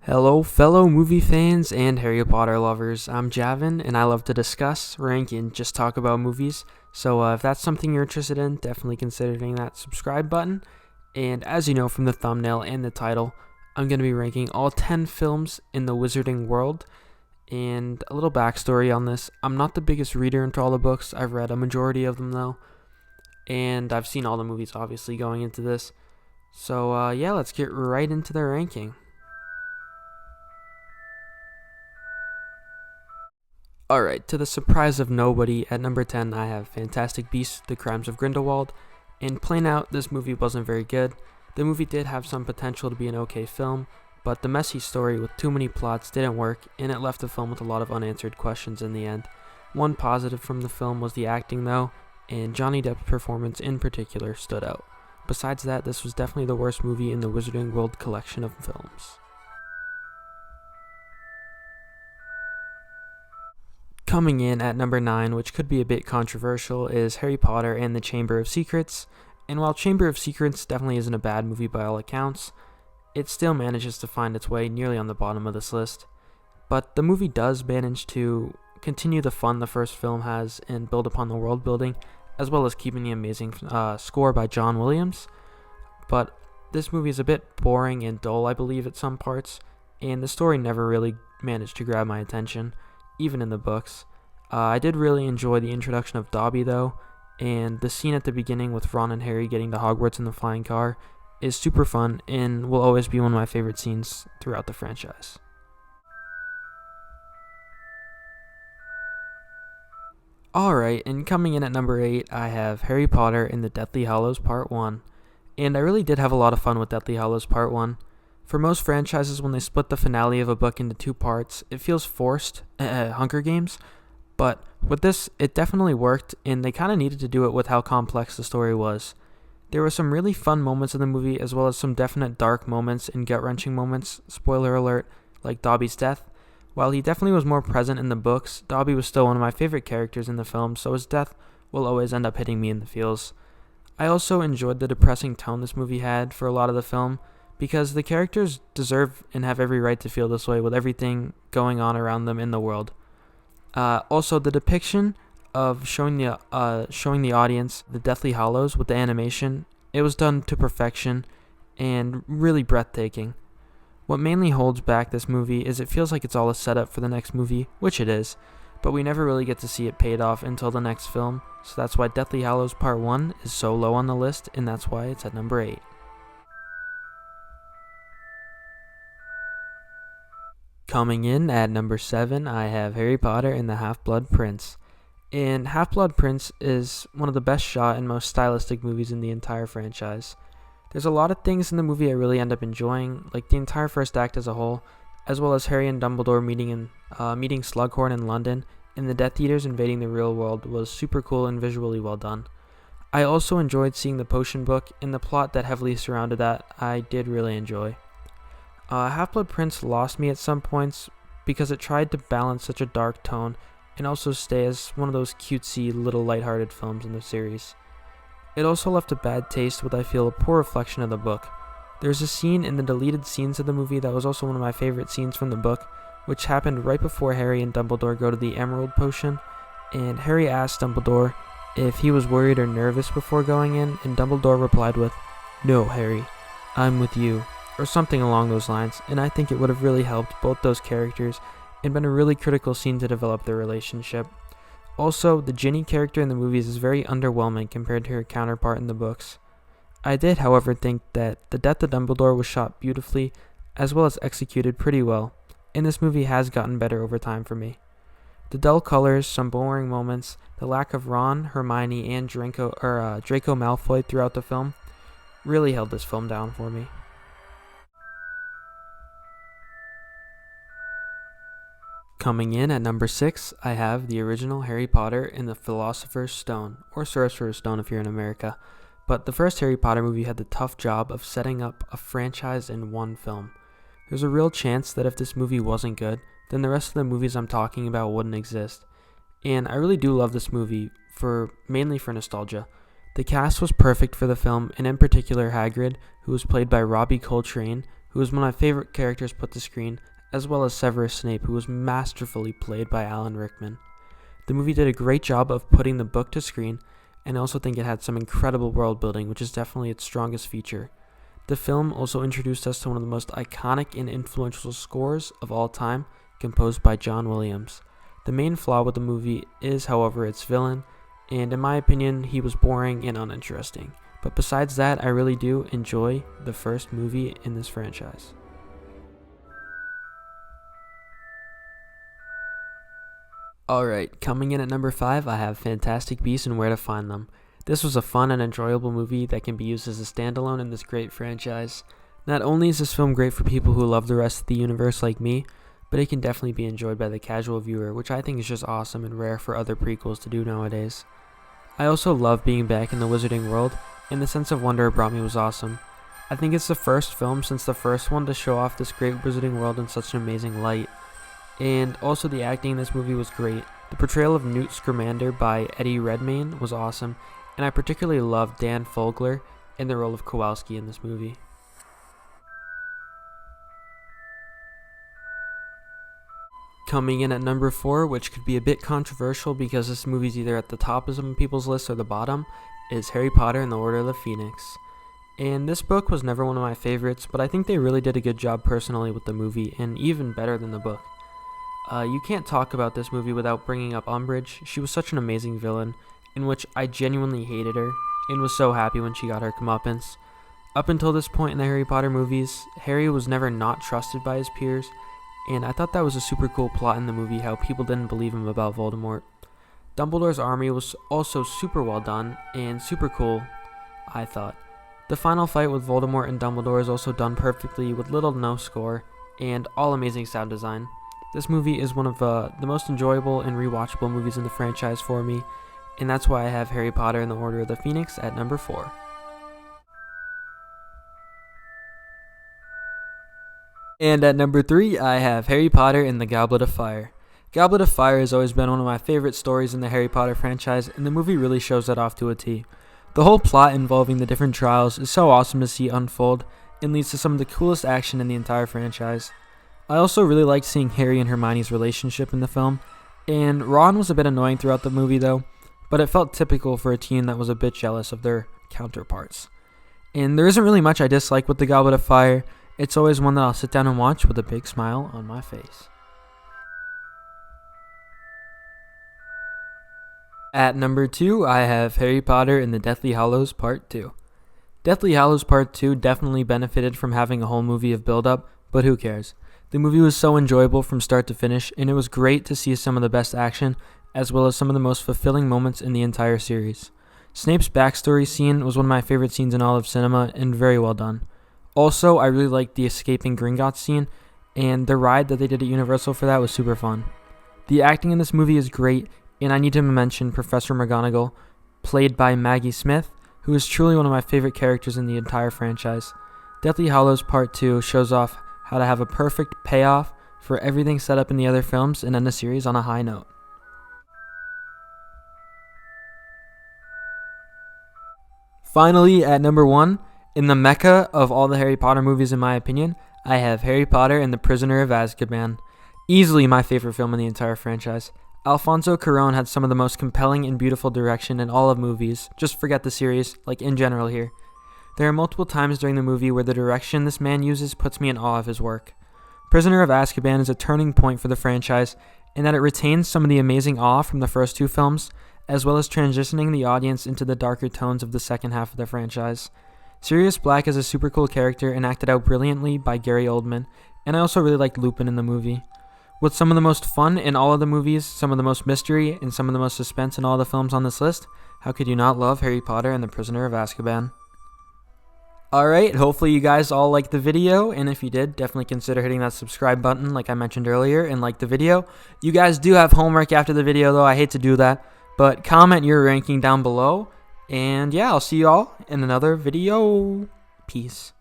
Hello, fellow movie fans and Harry Potter lovers. I'm Javin, and I love to discuss, rank, and just talk about movies. So, if that's something you're interested in, definitely consider hitting that subscribe button. And as you know from the thumbnail and the title, I'm going to be ranking all 10 films in the Wizarding world. And a little backstory on this: I'm not the biggest reader into all the books. I've read a majority of them though, and I've seen all the movies obviously going into this. So, yeah, let's get right into the ranking. Alright, to the surprise of nobody, at number 10 I have Fantastic Beasts: The Crimes of Grindelwald, and plain out, this movie wasn't very good. The movie did have some potential to be an okay film, but the messy story with too many plots didn't work, and it left the film with a lot of unanswered questions in the end. One positive from the film was the acting though, and Johnny Depp's performance in particular stood out. Besides that, this was definitely the worst movie in the Wizarding World collection of films. Coming in at number 9, which could be a bit controversial, is Harry Potter and the Chamber of Secrets. And while Chamber of Secrets definitely isn't a bad movie by all accounts, it still manages to find its way nearly on the bottom of this list. But the movie does manage to continue the fun the first film has and build upon the world building, as well as keeping the amazing score by John Williams. But this movie is a bit boring and dull, I believe, at some parts, and the story never really managed to grab my attention, even in the books. I did really enjoy the introduction of Dobby though, and the scene at the beginning with Ron and Harry getting to Hogwarts in the flying car is super fun and will always be one of my favorite scenes throughout the franchise. Alright, and coming in at number 8, I have Harry Potter and the Deathly Hallows Part 1. And I really did have a lot of fun with Deathly Hallows Part 1. For most franchises, when they split the finale of a book into two parts, it feels forced, Hunger Games, but with this, it definitely worked, and they kind of needed to do it with how complex the story was. There were some really fun moments in the movie, as well as some definite dark moments and gut-wrenching moments, spoiler alert, like Dobby's death. While he definitely was more present in the books, Dobby was still one of my favorite characters in the film, so his death will always end up hitting me in the feels. I also enjoyed the depressing tone this movie had for a lot of the film, because the characters deserve and have every right to feel this way with everything going on around them in the world. Also, the depiction of showing the audience the Deathly Hallows with the animation, it was done to perfection and really breathtaking. What mainly holds back this movie is it feels like it's all a setup for the next movie, which it is, but we never really get to see it paid off until the next film, so that's why Deathly Hallows Part 1 is so low on the list, and that's why it's at number 8. Coming in at number 7, I have Harry Potter and the Half-Blood Prince. And Half-Blood Prince is one of the best shot and most stylistic movies in the entire franchise. There's a lot of things in the movie I really end up enjoying, like the entire first act as a whole, as well as Harry and Dumbledore meeting Slughorn in London, and the Death Eaters invading the real world was super cool and visually well done. I also enjoyed seeing the potion book, and the plot that heavily surrounded that I did really enjoy. Half-Blood Prince lost me at some points because it tried to balance such a dark tone and also stay as one of those cutesy little lighthearted films in the series. It also left a bad taste with, I feel, a poor reflection of the book. There's a scene in the deleted scenes of the movie that was also one of my favorite scenes from the book, which happened right before Harry and Dumbledore go to the Emerald Potion, and Harry asked Dumbledore if he was worried or nervous before going in, and Dumbledore replied with, "No, Harry, I'm with you," or something along those lines, and I think it would have really helped both those characters and been a really critical scene to develop their relationship. Also, the Ginny character in the movies is very underwhelming compared to her counterpart in the books. I did, however, think that the death of Dumbledore was shot beautifully, as well as executed pretty well, and this movie has gotten better over time for me. The dull colors, some boring moments, the lack of Ron, Hermione, and Draco Malfoy throughout the film really held this film down for me. Coming in at number 6, I have the original Harry Potter and the Philosopher's Stone, or Sorcerer's Stone if you're in America. But the first Harry Potter movie had the tough job of setting up a franchise in one film. There's a real chance that if this movie wasn't good, then the rest of the movies I'm talking about wouldn't exist. And I really do love this movie, mainly for nostalgia. The cast was perfect for the film, and in particular Hagrid, who was played by Robbie Coltrane, who was one of my favorite characters put to screen, as well as Severus Snape, who was masterfully played by Alan Rickman. The movie did a great job of putting the book to screen, and I also think it had some incredible world building, which is definitely its strongest feature. The film also introduced us to one of the most iconic and influential scores of all time, composed by John Williams. The main flaw with the movie is, however, its villain, and in my opinion, he was boring and uninteresting. But besides that, I really do enjoy the first movie in this franchise. Alright, coming in at number 5, I have Fantastic Beasts and Where to Find Them. This was a fun and enjoyable movie that can be used as a standalone in this great franchise. Not only is this film great for people who love the rest of the universe like me, but it can definitely be enjoyed by the casual viewer, which I think is just awesome and rare for other prequels to do nowadays. I also love being back in the wizarding world, and the sense of wonder it brought me was awesome. I think it's the first film since the first one to show off this great wizarding world in such an amazing light. And also the acting in this movie was great. The portrayal of Newt Scamander by Eddie Redmayne was awesome, and I particularly loved Dan Fogler in the role of Kowalski in this movie. Coming in at number 4, which could be a bit controversial because this movie's either at the top of some people's lists or the bottom, is Harry Potter and the Order of the Phoenix. And this book was never one of my favorites, but I think they really did a good job personally with the movie, and even better than the book. You can't talk about this movie without bringing up Umbridge. She was such an amazing villain, in which I genuinely hated her, and was so happy when she got her comeuppance. Up until this point in the Harry Potter movies, Harry was never not trusted by his peers, and I thought that was a super cool plot in the movie, how people didn't believe him about Voldemort. Dumbledore's army was also super well done, and super cool, I thought. The final fight with Voldemort and Dumbledore is also done perfectly with little to no score, and all amazing sound design. This movie is one of the most enjoyable and rewatchable movies in the franchise for me, and that's why I have Harry Potter and the Order of the Phoenix at number 4. And at number 3, I have Harry Potter and the Goblet of Fire. Goblet of Fire has always been one of my favorite stories in the Harry Potter franchise, and the movie really shows that off to a T. The whole plot involving the different trials is so awesome to see unfold, and leads to some of the coolest action in the entire franchise. I also really liked seeing Harry and Hermione's relationship in the film, and Ron was a bit annoying throughout the movie though, but it felt typical for a teen that was a bit jealous of their counterparts. And there isn't really much I dislike with the Goblet of Fire. It's always one that I'll sit down and watch with a big smile on my face. At number 2, I have Harry Potter and the Deathly Hallows Part 2. Deathly Hallows Part 2 definitely benefited from having a whole movie of build-up, but who cares? The movie was so enjoyable from start to finish, and it was great to see some of the best action, as well as some of the most fulfilling moments in the entire series. Snape's backstory scene was one of my favorite scenes in all of cinema, and very well done. Also, I really liked the escaping Gringotts scene, and the ride that they did at Universal for that was super fun. The acting in this movie is great, and I need to mention Professor McGonagall, played by Maggie Smith, who is truly one of my favorite characters in the entire franchise. Deathly Hallows Part 2 shows off how to have a perfect payoff for everything set up in the other films and end the series on a high note. Finally, at number 1, in the mecca of all the Harry Potter movies in my opinion, I have Harry Potter and the Prisoner of Azkaban. Easily my favorite film in the entire franchise. Alfonso Cuarón had some of the most compelling and beautiful direction in all of movies. Just forget the series, like in general here. There are multiple times during the movie where the direction this man uses puts me in awe of his work. Prisoner of Azkaban is a turning point for the franchise in that it retains some of the amazing awe from the first 2 films, as well as transitioning the audience into the darker tones of the second half of the franchise. Sirius Black is a super cool character and acted out brilliantly by Gary Oldman, and I also really liked Lupin in the movie. With some of the most fun in all of the movies, some of the most mystery, and some of the most suspense in all the films on this list, how could you not love Harry Potter and the Prisoner of Azkaban? Alright, hopefully you guys all liked the video, and if you did, definitely consider hitting that subscribe button like I mentioned earlier and like the video. You guys do have homework after the video though, I hate to do that, but comment your ranking down below, and yeah, I'll see you all in another video. Peace.